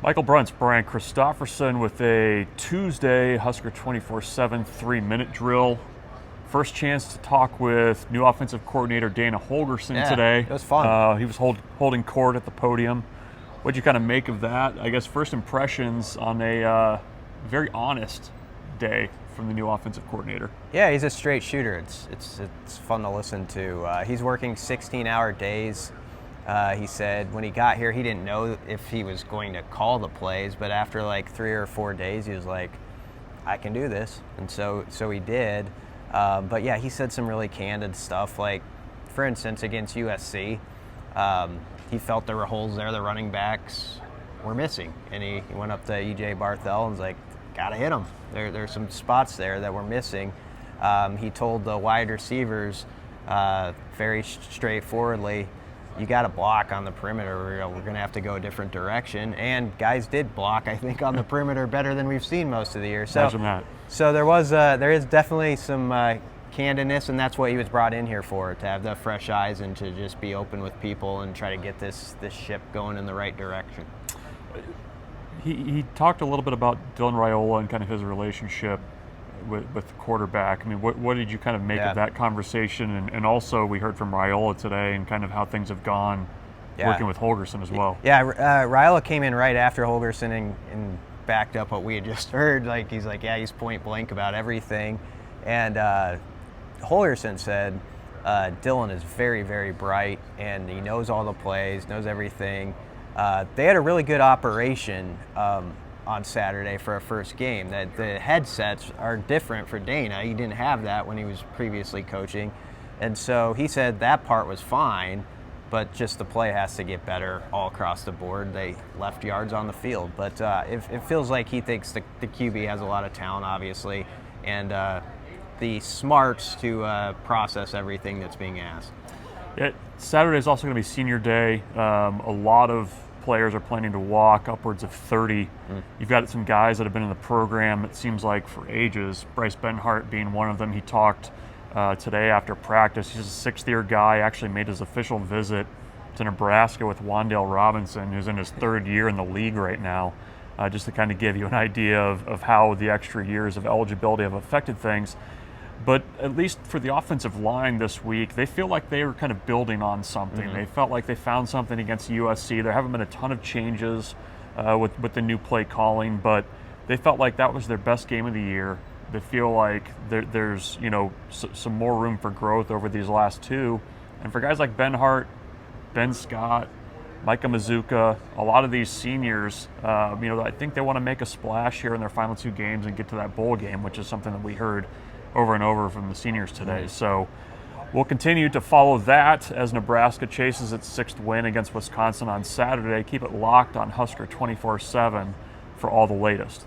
Michael Bruntz, Brian Christopherson with a Tuesday Husker 24/7 3-minute drill. First chance to talk with new offensive coordinator Dana Holgorsen today. It was fun. He was holding court at the podium. What'd you kind of make of that? I guess first impressions on a very honest day from the new offensive coordinator. Yeah, he's a straight shooter. It's fun to listen to. He's working 16-hour days. He said when he got here, he didn't know if he was going to call the plays, but after like 3 or 4 days, he was like, I can do this. And so he did. But yeah, he said some really candid stuff. Like, for instance, against USC, he felt there were holes there. The running backs were missing. And he went up to E.J. Barthel and was like, gotta hit them. There's some spots there that were missing. He told the wide receivers very straightforwardly, you got to block on the perimeter. We're going to have to go a different direction. And guys did block, I think, on the perimeter better than we've seen most of the year. Imagine that. So there is definitely some candidness, and that's what he was brought in here for, to have the fresh eyes and to just be open with people and try to get this ship going in the right direction. He talked a little bit about Dylan Rola and kind of his relationship with the quarterback. I mean, what did you kind of make of that conversation? And also we heard from Rola today and kind of how things have gone working with Holgorsen as well. Yeah, Rola came in right after Holgorsen and backed up what we had just heard. Like, he's like, yeah, he's point blank about everything. And Holgorsen said Dylan is very, very bright, and he knows all the plays, knows everything. They had a really good operation on Saturday for a first game. That the headsets are different for Dana. He didn't have that when he was previously coaching. And so he said that part was fine, but just the play has to get better all across the board. They left yards on the field. But it feels like he thinks the QB has a lot of talent, obviously, and the smarts to process everything that's being asked. Saturday is also going to be senior day. A lot of players are planning to walk, upwards of 30. You've got some guys that have been in the program, it seems like, for ages. Bryce Benhart being one of them. He talked today after practice. He's a sixth-year guy, actually made his official visit to Nebraska with Wan'Dale Robinson, who's in his third year in the league right now, just to kind of give you an idea of how the extra years of eligibility have affected things. But at least for the offensive line this week, they feel like they were kind of building on something. They felt like they found something against USC. There haven't been a ton of changes with the new play calling, but they felt like that was their best game of the year. They feel like there's some more room for growth over these last two. And for guys like Benhart, Ben Scott, Micah Mazuka, a lot of these seniors, I think they want to make a splash here in their final two games and get to that bowl game, which is something that we heard over and over from the seniors today. So we'll continue to follow that as Nebraska chases its 6th win against Wisconsin on Saturday. Keep it locked on Husker 24/7 for all the latest.